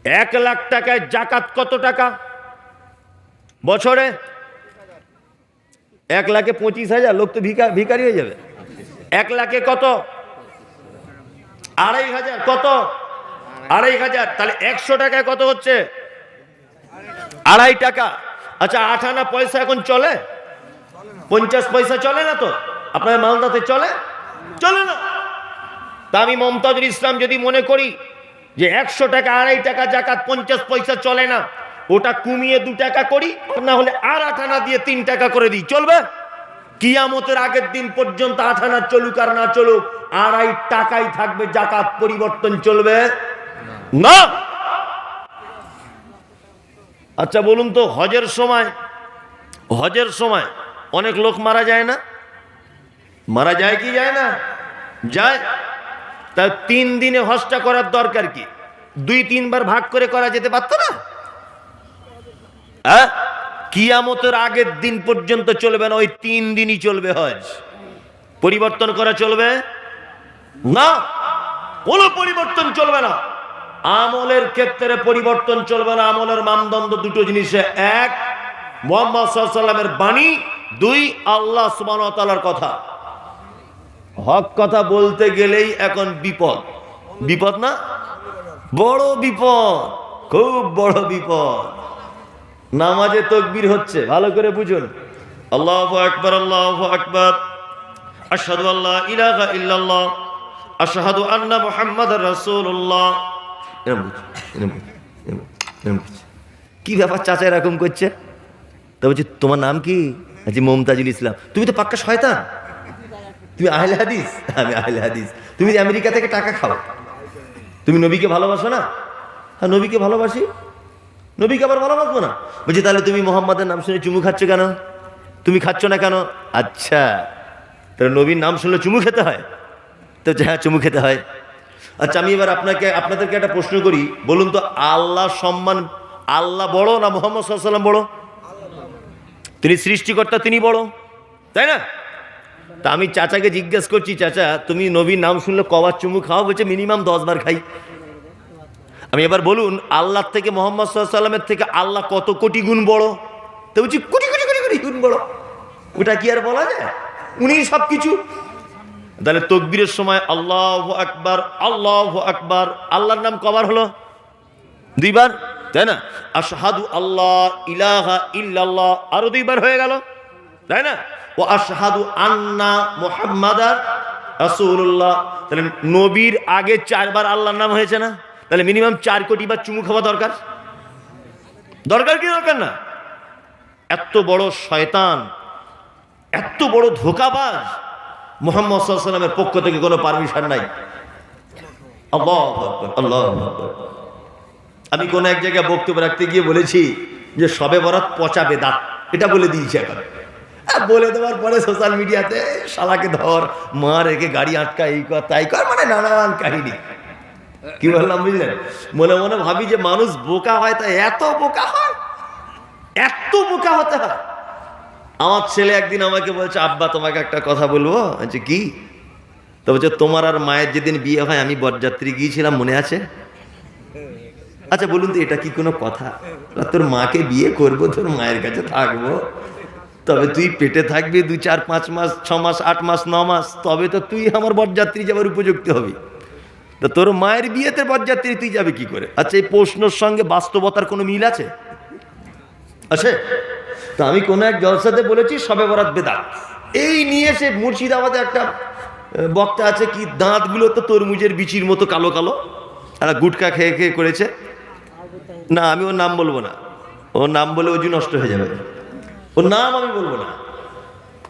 1,00,000 টাকায় জাকাত কত টাকা বছরে? 1,25,000। লোক তো ভিখারি হয়ে যাবে। 1,00,000-এ কত? 2,500। কত? 2,500। তাহলে 100 টাকায় কত হচ্ছে? 2.5 টাকা। আচ্ছা, 8 আনা পয়সা এখন চলে? 50 পয়সা চলে না তো? আপনার মালদাতে চলে? চলে না। তা আমি মমতাজুল ইসলাম যদি মনে করি যে 100 টাকা 2.5 টাকা জাকাত 50 পয়সা চলে না, ওটা কমিয়ে 2 টাকা করি, না হলে আর 8 আনা দিয়ে 3 টাকা করে দিই, চলবে? কিয়ামতের আগের দিন পর্যন্ত 8 আনা চলুক আর না চলুক, 2.5 টাকাই থাকবে জাকাত, পরিবর্তন চলবে না। আচ্ছা বলুন তো, হজের সময় অনেক লোক মারা যায় না? মারা যায় কি যায় না? যায়। তা 3 দিনে হজটা করার দরকার কি? 2-3 বার ভাগ করে করা যেতে পারত না? কিয়ামতের আগের দিন পর্যন্ত চলবে না, ওই 3 দিনই চলবে হজ। পরিবর্তন করা চলবে না, কোনো পরিবর্তন চলবে না। আমলের ক্ষেত্রে পরিবর্তন চলবে না। আমলের মানদণ্ড দুটো জিনিসে: 1 মুহাম্মদ সাল্লাল্লাহু আলাইহি ওয়াসাল্লামের বাণী, 2 আল্লাহ সুবহানাহু ওয়া তাআলার কথা। হক কথা বলতে গেলেই এখন বিপদ না? বড় বিপদ, খুব বড় বিপদ। নামাজে তাকবীর হচ্ছে, ভালো করে বুঝুন। আল্লাহু আকবার, আল্লাহু আকবার, আশহাদু আল্লা ইলাহা ইল্লাল্লাহ, আশহাদু আন্না মুহাম্মাদার রাসূলুল্লাহ। কি ব্যাপার চাচা এরকম করছে? তা বলছি, তোমার নাম কি? আচ্ছা, মমতাজুল ইসলাম। তুমি তো পাক্কা শয়তান, তুমি আহলে হাদিস। আমি আহলে হাদিস। তুমি আমেরিকা থেকে টাকা খাও, তুমি নবীকে ভালোবাসো না? হ্যাঁ, নবীকে ভালোবাসি। নবীকে আবার ভালোবাসবো না? বলছি, তাহলে তুমি মোহাম্মদের নাম শুনে চুমু খাচ্ছ কেন? তুমি খাচ্ছ না কেন? আচ্ছা, তাহলে নবীর নাম শুনলে চুমু খেতে হয়? তো হ্যাঁ, চুমু খেতে হয়। আচ্ছা, আমি এবার আপনাদেরকে একটা প্রশ্ন করি, বলুন তো, আল্লাহ সম্মান, আল্লাহ বড় না মুহাম্মদ সাল্লাল্লাহু আলাইহি ওয়াসাল্লাম বড়? তিনি সৃষ্টিকর্তা, তিনি বড়, তাই না? তা আমি চাচাকে জিজ্ঞেস করছি, চাচা তুমি নবীর নাম শুনলে কবার চুমু খাও? বলছে মিনিমাম 10 বার খাই। আমি এবার বলুন, আল্লাহ থেকে মুহাম্মদ সাল্লাল্লাহু আলাইহি ওয়াসাল্লামের থেকে আল্লাহ কত কোটি গুণ বড়? তো বলছি কোটি কোটি কোটি কোটি গুণ বড়। ওটা কি আর বলা যায়? উনি সব কিছু। তাহলে তাকবীরের সময় আল্লাহু আকবার, আল্লাহু আকবার, আল্লাহর নাম কবার হলো? 2 বার, তাই না? আশহাদু আল্লাহ ইলাহা ইল্লাল্লাহ, আরো 2 বার হয়ে গেল, তাই না? ও আশহাদু আন্না মুহাম্মাদার রাসূলুল্লাহ। তাহলে নবীর আগে 4 বার আল্লাহর নাম হয়েছে না? তাহলে মিনিমাম 4 কোটি বার চুমু খাওয়া দরকার। দরকার কি দরকার না? এত বড় শয়তান, এত বড় ধোঁকাবাজ, মুহাম্মদ সাল্লাল্লাহু আলাইহি ওয়াসাল্লামের পক্ষ থেকে কোনো পারমিশন নাই। আল্লাহু আকবার, আল্লাহু আকবার। আমি কোন এক জায়গায় বক্তব্য রাখতে গিয়ে বলেছি যে শবে বরাত পচা বেদাত, এটা বলে দিয়েছি। এখন বলে দেওয়ার পরে সোশ্যাল মিডিয়াতে শালাকে ধর, মার, একে গাড়ি আটকা, এই কর তাই কর, মানে নানান কাহিনী। কি বললাম বুঝলেন? মনে মনে ভাবি যে মানুষ বোকা হয়, তা এত বোকা হয়, এত বোকা হতে হয়। আমার ছেলে একদিন আমাকে বলছে, আব্বা তোমাকে একটা কথা বলবো। আচ্ছা কি? তো বলছে, তোমার আর মায়ের যেদিন বিয়ে হয় আমি বরযাত্রী গিয়েছিলাম, মনে আছে? আচ্ছা বলুন তো, এটা কি কোনো কথা? তোর মাকে বিয়ে করবো, তোর মায়ের কাছে থাকবো, তবে তুই পেটে থাকবি 2, 4, 5 মাস, 6 মাস, 8 মাস, 9 মাস, তবে তো তুই আমার বরযাত্রী যাবার উপযুক্ত হবি। তো তোর মায়ের বিয়েতে বরযাত্রী তুই যাবে কি করে? আচ্ছা, এই প্রশ্নের সঙ্গে বাস্তবতার কোনো মিল আছে? আছে? তো আমি কোনো এক জলসাতে বলেছি শবে বরাত বেদাত। এই নিয়ে সে মুর্শিদাবাদে একটা বক্তা আছে, কি দাঁতগুলো তো তরমুজের বিচির মতো কালো কালো, আর গুটকা খেয়ে খেয়ে করেছে। না, আমি ওর নাম বলবো না, ওর নাম বলে ওজন নষ্ট হয়ে যাবে, ওর নাম আমি বলবো না।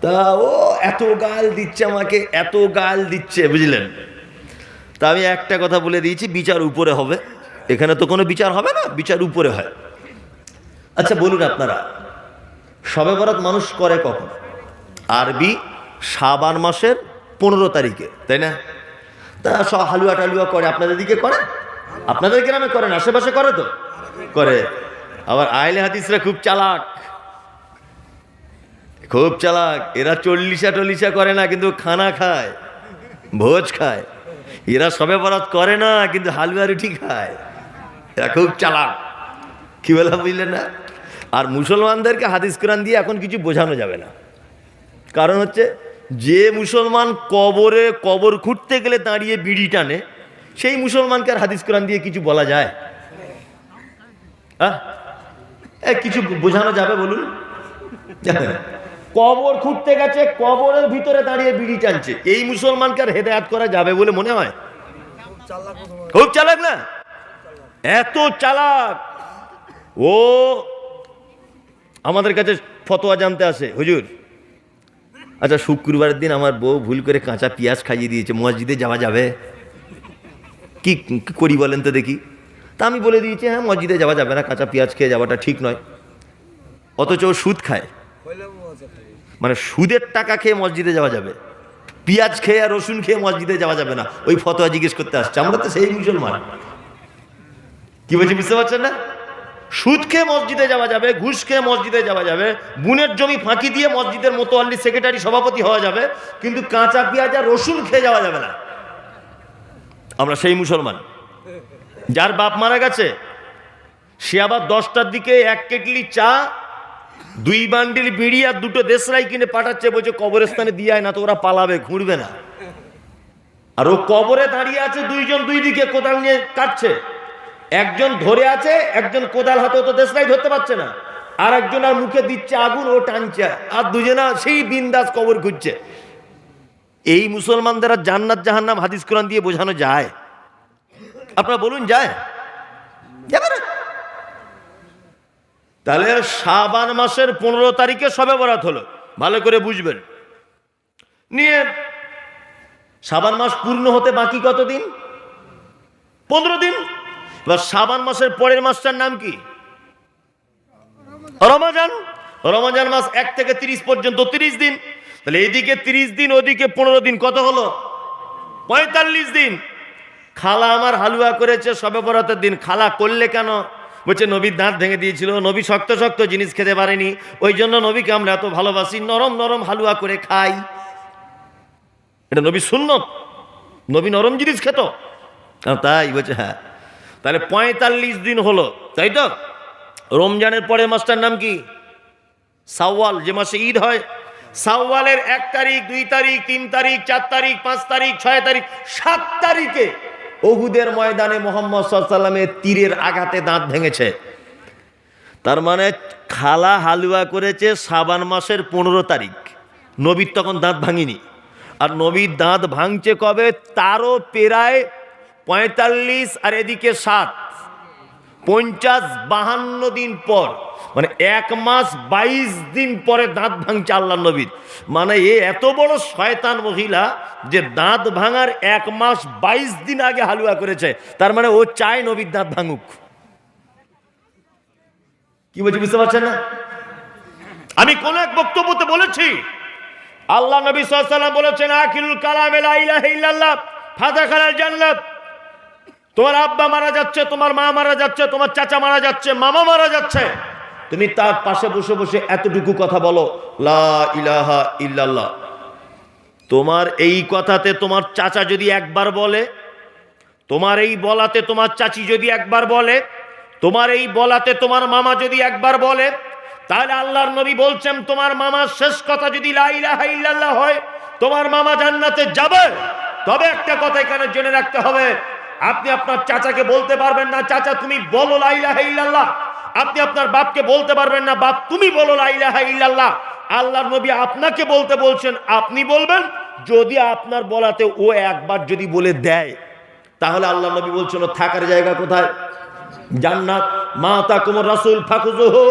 তা ও এত গাল দিচ্ছে আমাকে, এত গাল দিচ্ছে, বুঝলেন? তা আমি একটা কথা বলে দিয়েছি, বিচার উপরে হবে। এখানে তো কোনো বিচার হবে না, বিচার উপরে হয়। আচ্ছা বলুন আপনারা, শবে বরাত মানুষ করে কখন? আরবি শাবান মাসের 15 তারিখে, তাই না? তা সব হালুয়া টালুয়া করে, আপনাদের দিকে করে? আপনাদের গ্রামে করেন? আশেপাশে করে তো করে। আবার আহলে হাদিসরা খুব চালাক, খুব চালাক। এরা চল্লিশা করে না, কিন্তু খানা খায়, ভোজ খায়। এরা শবে বরাত করে না, কিন্তু হালুয়া রুটি খায়। এরা খুব চালাক। কি বললাম বুঝলেন না? আর মুসলমানদেরকে হাদিস কোরআন দিয়ে এখন কিছু বোঝানো যাবে না। কারণ হচ্ছে, যে মুসলমান কবর খুঁড়তে গেলে দাঁড়িয়ে বিড়ি টানে, সেই মুসলমানকে আর হাদিস কোরআন দিয়ে কিছু বলা যায়? কিছু বোঝানো যাবে বলুন? কবর খুঁড়তে গেছে, কবরের ভিতরে দাঁড়িয়ে বিড়ি টানছে, এই মুসলমানকে আর হেদায়েত করা যাবে বলে মনে হয়? খুব চালাক না? এত চালাক। ও আমাদের কাছে ফতোয়া জানতে আসে, হুজুর আচ্ছা শুক্রবারের দিন আমার বউ ভুল করে কাঁচা পেঁয়াজ খাইয়ে দিয়েছে, মসজিদে যাওয়া যাবে? কি করি বলেন তো দেখি? তা আমি বলে দিয়েছি, হ্যাঁ মসজিদে যাওয়া যাবে না, কাঁচা পেঁয়াজ খেয়ে যাওয়াটা ঠিক নয়। অথচ ও সুদ খায়, মানে সুদের টাকা খেয়ে মসজিদে যাওয়া যাবে, পেঁয়াজ খেয়ে আর রসুন খেয়ে মসজিদে যাওয়া যাবে না। ওই ফতোয়া জিজ্ঞেস করতে আসছে। আমরা তো সেই মুসলমান। কি বলছি বুঝতে পারছেন না? সুদ খেয়ে মসজিদে যাওয়া যাবে, ঘুষ খেয়ে মসজিদে যাওয়া যাবে, বুনের জমি ফাঁকি দিয়ে মসজিদের মোতোয়াল্লি সেক্রেটারি সভাপতি হওয়া যাবে, কিন্তু কাঁচা পেঁয়াজ আর রসুন খেয়ে যাওয়া যাবে না। আমরা সেই মুসলমান। যার বাপ মারা গেছে সে আবার 10টার দিকে 1 কেটলি চা, 2 বান্ডিল বিড়ি আর 2টো দেশলাই কিনে পাঠাচ্ছে, বলছে কবরস্থানে দিয়ে আয়, না তো ওরা পালাবে, ঘুরবে না। আর ও কবরে দাঁড়িয়ে আছে, 2 জন 2 দিকে কোদাল নিয়ে কাটছে, একজন ধরে আছে, একজন কোদাল হাতে, তো দেশলাই ধরতে পারছে না, আর একজন আর মুখে দিচ্ছে আগুন, ও টানছে, আর দুজনা সেই বিন্দাস কবর খুঁজছে। এই মুসলমানদের জান্নাত জাহান্নাম হাদিস কোরআন দিয়ে বোঝানো যায়? আপনারা বলুন, যায়? যাবে না। তাহলে শাবান মাসের 15 তারিখে শবে বরাত হলো, ভালো করে বুঝবেন। নিয়ে শাবান মাস পূর্ণ হতে বাকি কত দিন? 15 দিন। এবার শাবান মাসের পরের মাসটার নাম কি? রমজান। রমজান মাস 1 থেকে 30 পর্যন্ত 30 দিন। তাহলে এইদিকে 30 দিন, ওদিকে 15 দিন, কত হলো? 45 দিন। খালা আমার হালুয়া করেছে শবে বরাতের দিন। খালা করলে কেন? বলছে নবীর দাঁত ভেঙে দিয়েছিল, নবী শক্ত শক্ত জিনিস খেতে পারেনি, ওই জন্য নবীকে আমরা এত ভালোবাসি, নরম নরম হালুয়া করে খাই। এটা নবী সুন্নত, নবী নরম জিনিস খেত। তাই বলছে হ্যাঁ। তাহলে 45 দিন হলো, তাই তো? রমজানের পরের মাসটার নাম কি? শাওয়াল, যে মাসে ঈদ হয়। শাওয়ালের 1 তারিখ, 2 তারিখ, 3 তারিখ, 4 তারিখ, 5 তারিখ, 6 তারিখ, 7 তারিখে উহুদের ময়দানে মুহাম্মদ সাল্লাল্লাহু আলাইহি ওয়াসাল্লামের তীরের আঘাতে দাঁত ভেঙেছে। তার মানে খালা হালুয়া করেছে শাবান মাসের 15 তারিখ, নবীর তখন দাঁত ভাঙিনি। আর নবীর দাঁত ভাঙছে কবে? তারও প্রায় 45 আর এদিকে 7, 50-52 দিন পর, মানে 1 মাস 22 দিন পরে দাঁত ভাঙছে আল্লাহ নবীর। মানে এত বড় শয়তান মহিলা যে দাঁত ভাঙার 1 মাস 22 দিন আগে হালুয়া করেছে। তার মানে ও চায় নবীর দাঁত ভাঙুক। কি বলছি বুঝতে পারছেন না? আমি কোন এক বক্তব্যতে বলেছি, আল্লাহ নবী সাল্লাল্লাহু আলাইহি ওয়াসাল্লাম বলেছেন, আকিলুল কালামে লা ইলাহা ইল্লাল্লাহ ফাদাখালাল জান্নাত। তোমার আব্বা মারা যাচ্ছে, তোমার মা মারা যাচ্ছে, তোমার চাচা মারা যাচ্ছে, মামা মারা যাচ্ছে, তুমি তার পাশে বসে বসে এতটুকু কথা বলো, লা ইলাহা ইল্লাল্লাহ। তোমার এই কথাতে তোমার চাচা যদি একবার বলে, তোমার এই বলাতে তোমার চাচি যদি একবার বলে, তোমার এই বলাতে তোমার মামা যদি একবার বলে, তাহলে আল্লাহর নবী বলছেন তোমার মামার শেষ কথা যদি লা ইলাহা ইল্লাল্লাহ হয়, তোমার মামা জান্নাতে যাবে। তবে একটা কথা এখানে জেনে রাখতে হবে, আপনি আপনার চাচাকে বলতে পারবেন না, চাচা তুমি বলো লা ইলাহা ইল্লাল্লাহ। আপনি আপনার বাপকে বলতে পারবেন না, বাপ তুমি বলো লা ইলাহা ইল্লাল্লাহ। আল্লাহর নবী আপনাকে বলতে বলছেন, আপনি বলবেন। যদি আপনার বলাতে ও একবার যদি বলে দেয়, তাহলে আল্লাহ নবী বলছেন ও থাকার জায়গা কোথায়? জান্নাত। মা তাকুমুর রাসূল ফাখুযুহু।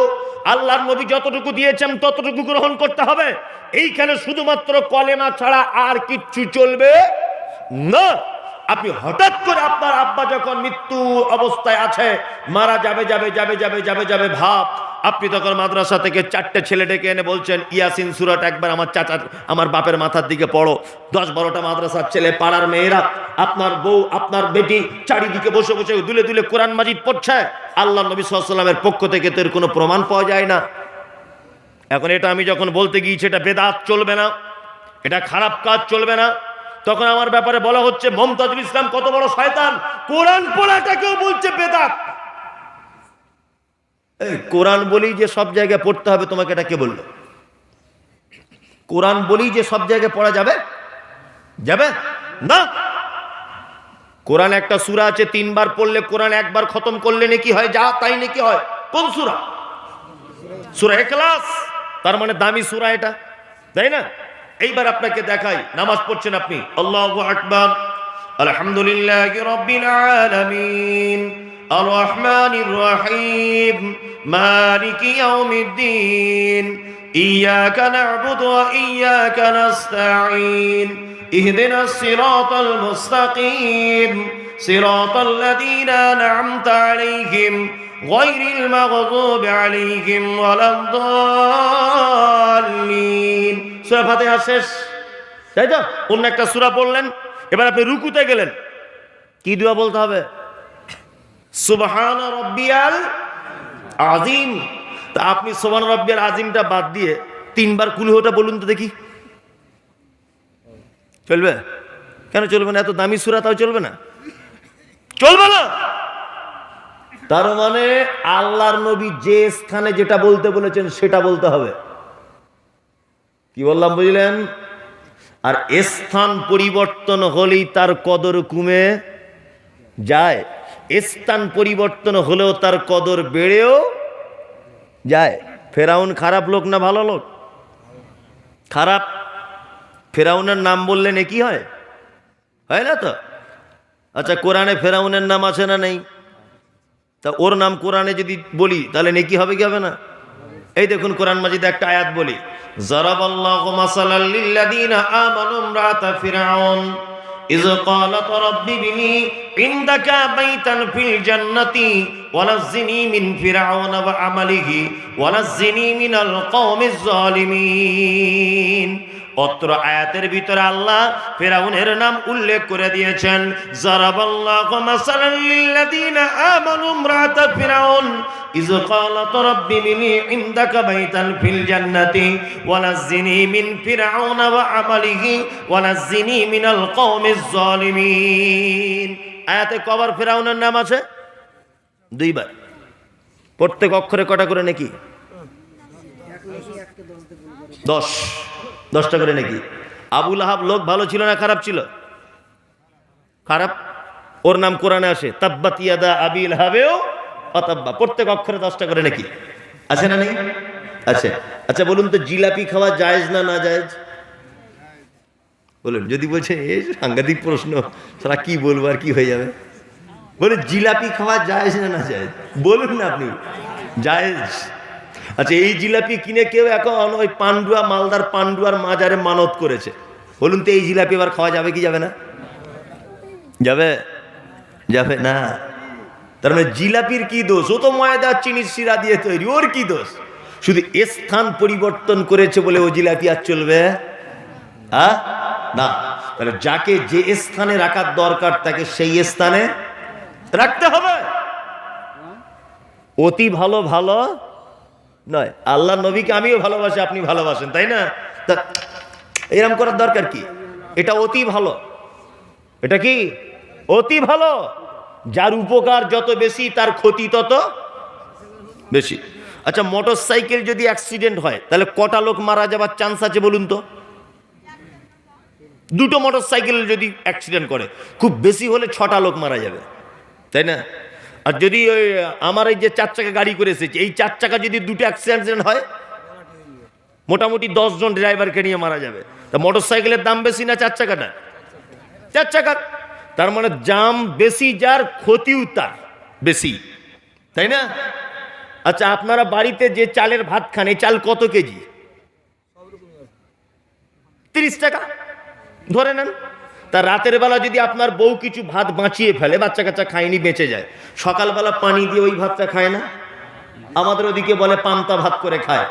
আল্লাহর নবী যতটুকু দিয়েছেন ততটুকু গ্রহণ করতে হবে। এইখানে শুধুমাত্র কলেমা ছাড়া আর কিচ্ছু চলবে না। আপনি হঠাৎ করে আপনার আব্বা যখন মৃত্যু অবস্থায় আছে, মারা যাবে যাবে যাবে যাবে যাবে যাবে ভাব, আপনি তখন মাদ্রাসা থেকে 4টে ছেলে ডেকে এনে বলছেন ইয়াসিন সূরাটা একবার আমার চাচার, আমার বাপের মাথার দিকে পড়ো। 10-12টা মাদ্রাসার ছেলে, পাড়ার মেয়েরা, আপনার বউ, আপনার বেটি চারিদিকে বসে বসে দুলে দুলে কোরআন মাজিদ পড়ছে। আল্লাহ নবী সাল্লাল্লাহু আলাইহি ওয়াসাল্লামের পক্ষ থেকে তো এর কোনো প্রমাণ পাওয়া যায় না। এখন এটা আমি যখন বলতে গিয়েছি এটা বেদাত চলবে না, এটা খারাপ কাজ চলবে না, তখন আমার ব্যাপারে বলা হচ্ছে মমতাজুল ইসলাম কত বড় শয়তান, কোরআন পড়াটাকেও বলছে বেদাত। এই কোরআন বলেই যে সব জায়গায় পড়তে হবে তোমাকে এটা কে বললো? কোরআন বলেই যে সব জায়গায় পড়া যাবে? যাবে না। কোরআন একটা সূরা আছে, 3 বার পড়লে কোরআন একবার খতম করলে নেকি হয়, যা তাই নেকি হয়। কোন সূরা? সূরা ইখলাস। তার মানে দামি সূরা এটা, তাই না? এইবার আপনাকে দেখাই, নামাজ পড়ছেন আপনি, আল্লাহু আকবার, আলহামদুলিল্লাহি রাব্বিল আলামিন, আর রহমানির রহিম, মালিকি ইয়াউমিদ্দিন, ইয়াকা না'বুদু ওয়া ইয়াকা নাস্তাঈন, ইহদিনাস সিরাতাল মুস্তাকিম, সিরাতাল লাযীনা আন'আমতা আলাইহিম গায়রিল মাগযুবি আলাইহিম ওয়ালাদ-দাল্লিন। সূরা ফাতিহা শেষ, তাই তো? অন্য একটা সূরা পড়লেন, এবার আপনি রুকুতে গেলেন, কি দোয়া বলতে হবে? সুবহান রাব্বিয়াল আযীম। তা আপনি সুবহান রাব্বিয়াল আযীমটা বাদ দিয়ে 3 বার কুলহুটা বলুন তো দেখি, চলবে? কেন চলবে না? এত দামি সূরা, তাও চলবে না? চলবে না। তার মানে আল্লাহর নবী যে স্থানে যেটা বলতে বলেছেন সেটা বলতে হবে। কি বললাম বুঝলেন? আর স্থান পরিবর্তন হলেই তার কদর কমে যায়, স্থান পরিবর্তন হলেও তার কদর বেড়েও যায়। ফেরাউন খারাপ লোক না ভালো লোক? খারাপ। ফেরাউনের নাম বললে নেকি হয়? হয় না তো? আচ্ছা, কোরআনে ফেরাউনের নাম আছে না নেই? তা ওর নাম কোরআনে যদি বলি তাহলে নেকি হবে কি হবে না? এই দেখুন কোরআন মাজিদে একটা আয়াত বলি, যারাবাল্লাহু মাসালাল লিল্লাযীনা আমানু ইমরাতা ফিরআউন ইয ক্বালাত রাব্বি বিনি ইনদাকা বাইতান ফিল জান্নাতি ওয়ানাজ্জিনি মিন ফিরআউনা ওয়া আমালিহি ওয়ানাজ্জিনি মিনাল কওমিজ জালিমিন। অত্র আয়াতের ভিতরে আল্লাহ ফিরআউনের নাম উল্লেখ করে দিয়েছেন। যারাবাল্লাহু মাসালাল লিল্লাযীনা আমানু ইমরাতা ফিরআউন ইয ক্বালাত রাব্বি বিনি ইনদাকা বাইতান ফিল জান্নাতি ওয়ানাজ্জিনি মিন ফিরআউনা ওয়া আমালিহি ওয়ানাজ্জিনি মিনাল কওমিজ জালিমিন। আয়াতে কবার ফিরআউনের নাম আছে? 2 বার। প্রত্যেক অক্ষরে কটা করে নাকি? 10টা করে নাকি? আবু লাহাব লোক ভালো ছিল না খারাপ ছিল? খারাপ। ওর নাম কোরআনে আসে, তাব্বাত ইয়াদা আবি লাহাবেও অতাব্বা। প্রত্যেক অক্ষরে 10টা করে নাকি আছে না নেই? আছে। আচ্ছা বলুন তো, জিলাপি খাওয়া জায়েজ না না জায়েজ? বলুন। যদি বলছে এই সাংঘাতিক প্রশ্ন, সারা কি বলবো আর কি হয়ে যাবে, বলুন জিলাপি খাওয়া জায়েজ না না জায়েজ? বলুন না আপনি। জায়েজ। আচ্ছা, এই জিলাপি কিনে কেউ এখন ওই পান্ডুয়া, মালদার পান্ডুয়ার মাজারে মানত করেছে, বলুন তো এই জিলাপি এবার খাওয়া যাবে কি যাবে না? যাবে? যাবে না। তার মানে জিলাপির কি দোষ? ও তো ময়দা চিনির শিরা দিয়ে তৈরি, ওর কি দোষ? শুধু স্থান পরিবর্তন করেছে বলে ও জিলাপি আর চলবে না। তাহলে যাকে যে স্থানে রাখার দরকার তাকে সেই স্থানে রাখতে হবে। অতি ভালো ভালো নয়। আল্লাহ নবীকে আমিও ভালোবাসি, আপনি ভালোবাসেন, তাই না? তা এরকম করার দরকার কি? এটা অতি ভালো। এটা কি অতি ভালো? যার উপকার যত বেশি তার ক্ষতি তত বেশি। আচ্ছা, মোটর সাইকেল যদি অ্যাক্সিডেন্ট হয় তাহলে কটা লোক মারা যাবার চান্স আছে বলুন তো? 2টো মোটর সাইকেল যদি অ্যাক্সিডেন্ট করে খুব বেশি হলে 6টা লোক মারা যাবে, তাই না? আর যদি ওই আমার এই যে 4 চাকা গাড়ি করে এসেছে, এই 4 চাকা যদি 2টো অ্যাক্সিডেন্ট হয় মোটামুটি 10 জন ড্রাইভারকে নিয়ে মারা যাবে। তা মোটর সাইকেলের দাম বেশি না 4 চাকাটা? 4 চাকার। তার মানে জাম বেশি যার, ক্ষতিও তার বেশি, তাই না? আচ্ছা, আপনারা বাড়িতে যে চালের ভাত খান, এই চাল কত কেজি? 30 টাকা ধরে নেন। তা রাতের বেলা যদি আপনার বউ কিছু ভাত বাঁচিয়ে ফেলে, বাচ্চা কাচ্চা খায়নি বেঁচে যায়, সকালবেলা পানি দিয়ে ওই ভাতটা খায় না? আমাদের ওদিকে বলে পান্তা ভাত করে খায়।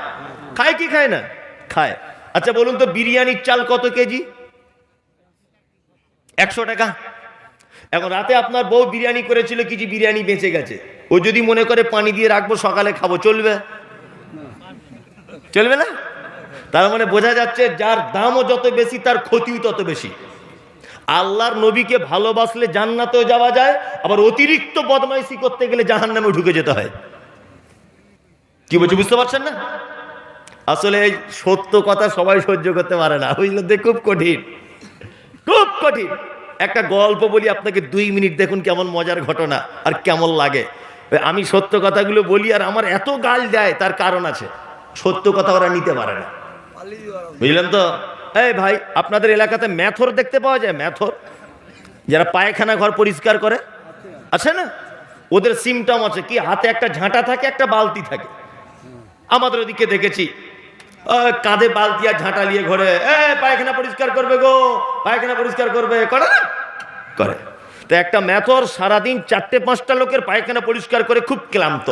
খায় কি খায় না? খায়। আচ্ছা বলুন তো, বিরিয়ানির চাল কত কেজি? 100 টাকা। এখন রাতে আপনার বউ বিরিয়ানি করেছিল, কিছু বিরিয়ানি বেঁচে গেছে, ও যদি মনে করে পানি দিয়ে রাখবো সকালে খাবো, চলবে? চলবে না। তার মানে বোঝা যাচ্ছে যার দামও যত বেশি তার ক্ষতিও তত বেশি। আল্লাহর নবীকে ভালোবাসলে জান্নাতেও যাওয়া যায়, আবার অতিরিক্ত বদমাইশি করতে গেলে জাহান্নামে ঢুকে যেতে হয়। কি বলছি বুঝতে পারছেন না? আসলে এই সত্য কথা সবাই সহ্য করতে পারে না, বুঝলেন? খুব কঠিন, খুব কঠিন। একটা গল্প বলি আপনাকে, 2 মিনিট দেখুন কেমন মজার ঘটনা আর কেমন লাগে। আমি সত্য কথাগুলো বলি আর আমার এত গাল দেয়, তার কারণ আছে। সত্য কথা ওরা নিতে পারে না, বুঝলেন তো? এই ভাই, আপনাদের এলাকাতে ম্যাথর দেখতে পাওয়া যায়? ম্যাথর, যারা পায়খানা ঘর পরিষ্কার করে, আছে না? ওদের সিমটম আছে কি, হাতে একটা ঝাঁটা থাকে, একটা বালতি থাকে। আমাদের ওদিকে দেখেছি কাঁধে বালতি আর ঝাঁটা নিয়ে ঘরে, পায়খানা পরিষ্কার করবে গো, পায়খানা পরিষ্কার করবে, করে না? করে। তো একটা ম্যাথর সারাদিন 4-5টা লোকের পায়খানা পরিষ্কার করে খুব ক্লান্ত।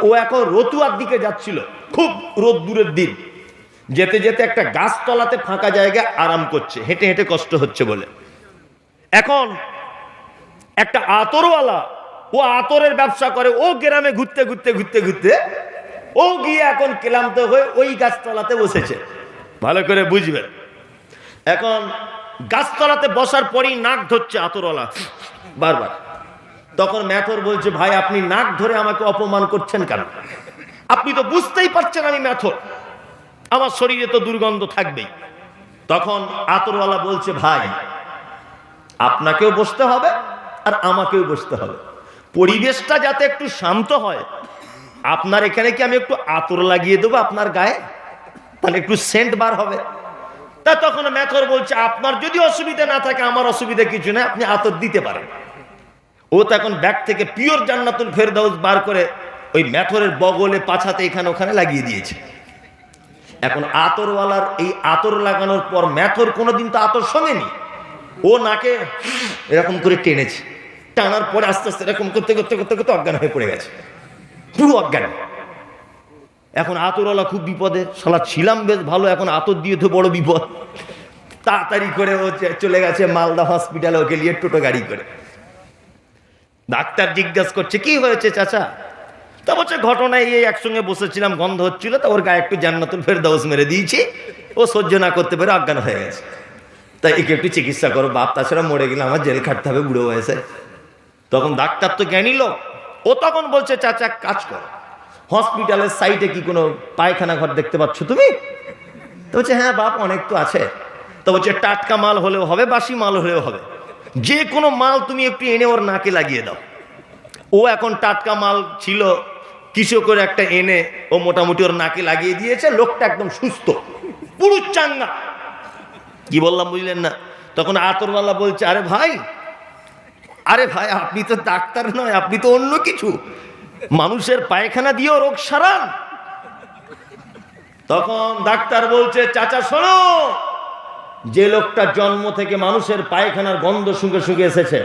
ও এখন রতুয়ার দিকে যাচ্ছিল, খুব রোদ্দুরের দিন। যেতে যেতে একটা গাছতলাতে ফাঁকা জায়গায় আরাম করছে, হেঁটে হেঁটে কষ্ট হচ্ছে বলে। এখন একটা আতরওয়ালা, ও আতরের ব্যবসা করে, ও গ্রামে ঘুরতে ঘুরতে ঘুরতে ঘুরতে ও গিয়ে এখন ক্লান্ত হয়ে ওই গাছতলাতে বসেছে। ভালো করে বুঝবেন। এখন গাছতলাতে বসার পরেই নাক ধরছে আতরওয়ালা বারবার। তখন ম্যাথর বলছে, ভাই আপনি নাক ধরে আমাকে অপমান করছেন কেন? আপনি তো বুঝতেই পারছেন আমি ম্যাথর, আমার শরীরে তো দুর্গন্ধ থাকবেই। তখন আতরওয়ালা বলছে, ভাই আপনাকেও বসতে হবে আর আমাকেও বসতে হবে, পরিবেশটা যাতে একটু শান্ত হয়। আপনার এখানে কি আমি একটু আতর লাগিয়ে দেবো আপনার গায়ে, তাহলে একটু সেন্ট বার হবে। তা তখন ম্যাথর বলছে, আপনার যদি অসুবিধা না থাকে, আমার অসুবিধা কিছু না, আপনি আতর দিতে পারেন। ও তখন ব্যাগ থেকে পিওর জান্নাতুল ফেরদাউস বার করে ওই ম্যাথরের বগলে, পাছাতে, এখানে ওখানে লাগিয়ে দিয়েছে। এখন আতরওয়ালার এই আতর লাগানোর পর ম্যাথর কোনোদিন তো আতর শোনেনি, ও নাকে এরকম করে টেনেছে, টানার পরে আস্তে আস্তে এরকম করতে করতে করতে করতে অজ্ঞান হয়ে পড়ে গেছে, পুরো অজ্ঞান। এখন আতরওয়ালা খুব বিপদে, শালা ছিলাম বেশ ভালো, এখন আতর দিয়ে তো বড় বিপদ। তাড়াতাড়ি করে ও চলে গেছে মালদা হসপিটালে, ওকে নিয়ে টোটো গাড়ি করে। ডাক্তার জিজ্ঞাসা করছে, কি হয়েছে চাচা? তা বলছে, ঘটনায় এই একসঙ্গে বসেছিলাম, গন্ধ হচ্ছিল, তা ওর গায়ে একটু জান্নাতুল ফেরদাউস মেরে দিয়েছি, ও সহ্য না করতে পেরে অজ্ঞান হয়ে গেছে, তাই একে একটু চিকিৎসা করো বাপ, তাছাড়া মরে গেলে আমার জেল খাটতে হবে বুড়ো বয়সে। তখন ডাক্তার তো জ্ঞানী লোক, ও তখন বলছে, চাচা কাজ করো, হসপিটালের সাইডে কি কোনো পায়খানা ঘর দেখতে পাচ্ছ তুমি? তো বলছে, হ্যাঁ বাপ, অনেক তো আছে। তো বলছে, টাটকা মাল হলেও হবে, বাসি মাল হলেও হবে, যে কোনো মাল তুমি একটু এনে ওর নাকে লাগিয়ে দাও। ও এখন টাটকা মাল ছিল, কিছু করে একটা এনে ও মোটামুটি ওর নাকে লাগিয়ে দিয়েছে। লোকটা একদম সুস্থ, পুরো চাঙ্গা। কি বললাম বুঝলেন না? তখন আতরওয়ালা বলছে, আরে ভাই আপনি তো ডাক্তার নয়, আপনি তো অন্য কিছু, মানুষের পায়খানা দিয়েও রোগ সারান। তখন ডাক্তার বলছে, চাচা শোনো, যে লোকটা জন্ম থেকে মানুষের পায়খানার গন্ধ শুঁকে শুঁকে এসেছে,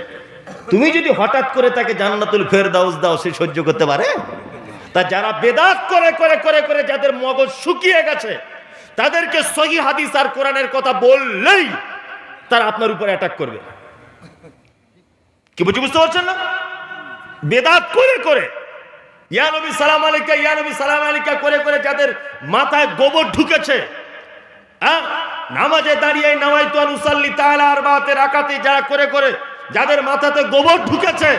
তুমি যদি হঠাৎ করে তাকে জান্নাতুল ফেরদাউস দাও, সে সহ্য করতে পারে? তা যারা বেদাত করে করে করে করে যাদের মগজ শুকিয়ে গেছে, তাদেরকে সহিহ হাদিস আর কোরআনের কথা বললেই তারা আপনার উপর অ্যাটাক করবে। কি বুঝতে পারছেন না? বেদাত করে করে, ইয়া নবী সালাম আলাইকা, ইয়া নবী সালাম আলাইকা করে করে যাদের মাথায় গোবর ঢুকেছে, নামাজে দাঁড়িয়ে নামাইতু আন উসাল্লি তাআলা আরবাআতে রাকাতে যারা করে করে যাদের মাথাতে গোবর ঢুকেছে,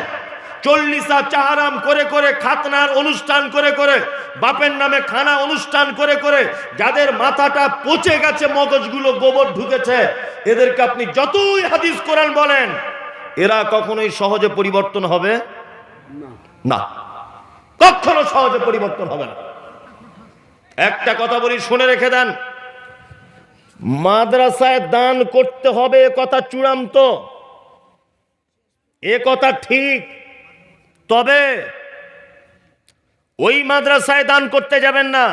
40 চাহারাম করে করে, খাতনার অনুষ্ঠান করে করে, বাপের নামে খানা অনুষ্ঠান করে করে যাদের মাথাটা পচে গেছে, মগজগুলো গোবর ঢুকেছে, এদেরকে আপনি যতই হাদিস কোরআন বলেন, এরা কখনোই সহজে পরিবর্তন হবে না, কখনো সহজে পরিবর্তন হবে না। একটা কথা বলি, শুনে রেখে দেন, মাদ্রাসায় দান করতে হবে, এ কথা চূড়ান্ত, এ কথা ঠিক। তবে ওই মাদ্রাসায় দান করতে যাবেন না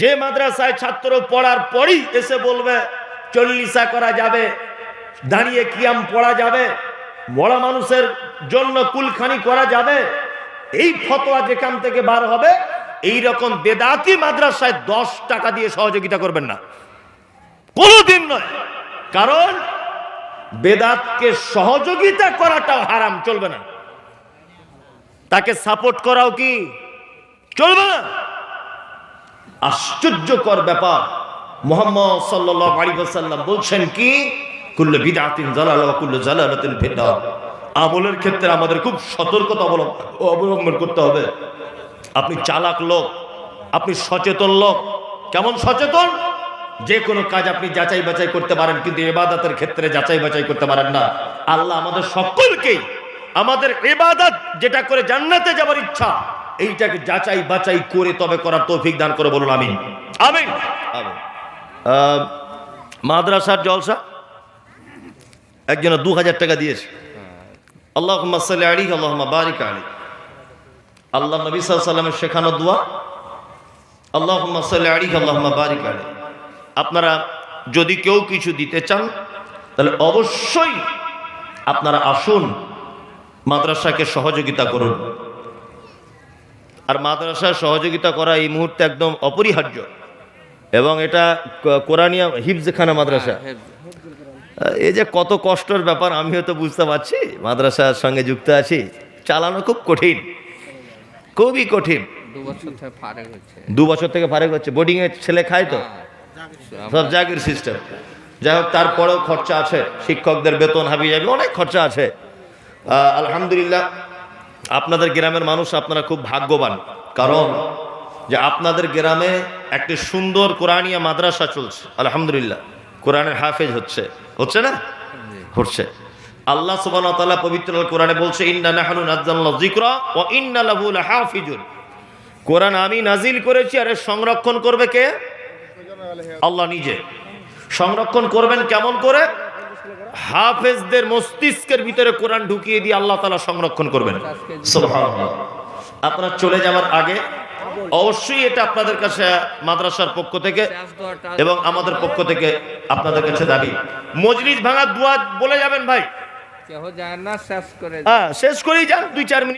যে মাদ্রাসায় ছাত্র পড়ার পরই এসে বলবে 40 করা যাবে, দাঁড়িয়ে কিয়াম পড়া যাবে, মরা মানুষের জন্য কুলখানি করা যাবে, এই ফতোয়া যেখান থেকে বার হবে, এই রকম বেদাতি মাদ্রাসায় 10 টাকা দিয়ে সহযোগিতা করবেন না, কোনোদিন নয়। কারণ বেদাতকে সহযোগিতা করাটাও হারাম, চলবে না, তাকে সাপোর্ট করাও কি চলবে না। আশ্চর্যকর ব্যাপার, মুহাম্মদ সাল্লাল্লাহু আলাইহি ওয়াসাল্লাম বলছেন কি, কুল্লু বিদআতিন যালালা ওয়া কুল্লু যালালাতিন ফিন্নার। আমলের ক্ষেত্রে আমাদের খুব সতর্কতা অবলম্বন করতে হবে। আপনি চালাক লোক, আপনি সচেতন লোক। কেমন সচেতন? যে কোনো কাজ আপনি যাচাই বাছাই করতে পারেন, কিন্তু ইবাদতের ক্ষেত্রে যাচাই বাছাই করতে পারেন না। আল্লাহ আমাদের সকলকেই আমাদের ইবাদত যেটা করে জান্নাতে যাবার ইচ্ছা, এইটাকে যাচাই বাছাই করে তবে করার তৌফিক দান করে বলুন আমিন। আমিন আমিন। মাদ্রাসার জলসা একজন 2000 টাকা দিয়েছে। আল্লাহুম্মা সাল্লি আলাইহি আল্লাহুম্মা বারিক আলাইহি। আল্লাহ নবী সাল্লাল্লাহু আলাইহি ওয়াসাল্লামের শেখানো দোয়া, আল্লাহুম্মা সাল্লি আলাইহি আল্লাহুম্মা বারিক আলাইহি। আপনারা যদি কেউ কিছু দিতে চান তাহলে অবশ্যই আপনারা আসুন, মাদ্রাসাকে সহযোগিতা করুন। আর মাদ্রাসার সহযোগিতা করা এই মুহূর্তে একদম অপরিহার্য, এবং এটা কোরআনিয়া হিফজখানা মাদ্রাসা। এই যে কত কষ্টের ব্যাপার আমিও তো বুঝতে পারছি, মাদ্রাসার সঙ্গে যুক্ত আছি, চালানো খুব কঠিন, খুবই কঠিন। 2 বছর থেকে ফারেক হচ্ছে। বোর্ডিং এর ছেলে খায় তো, সব জাগির সিস্টেম। যাই হোক, তারপরেও খরচা আছে, শিক্ষকদের বেতন হাবি যাবে, অনেক খরচা আছে। আলহামদুলিল্লাহ, আপনাদের গ্রামের মানুষ আপনারা খুব ভাগ্যবান, কারণ যে আপনাদের গ্রামে একটি সুন্দর কোরআনিয়া মাদ্রাসা চলছে। আলহামদুলিল্লাহ, কোরআনের হাফেজ হচ্ছে না? হচ্ছে। আল্লাহ সুবহানাহু ওয়া তাআলা পবিত্র কোরআনে বলছে, ইন্না নাহনু নাযালনা যিকরা ওয়া ইন্না লাহু লাহাফিজুন। কোরআন আমি নাজিল করেছি, আর এর সংরক্ষণ করবে কে? আল্লাহ নিজে। সংরক্ষণ করবেন কেমন করে? হাফেজদের মস্তিষ্কের ভিতরে কোরআন ঢুকিয়ে দিয়ে আল্লাহ তাআলা সংরক্ষণ করবেন। সুবহানাল্লাহ। আপনারা চলে যাওয়ার আগে অবশ্যই এটা আপনাদের কাছে মাদ্রাসার পক্ষ থেকে এবং আমাদের পক্ষ থেকে আপনাদের কাছে দাবি, মজলিস ভাঙার দোয়া বলে যাবেন ভাই। শেষ করেই যান, 2-4 মিনিট।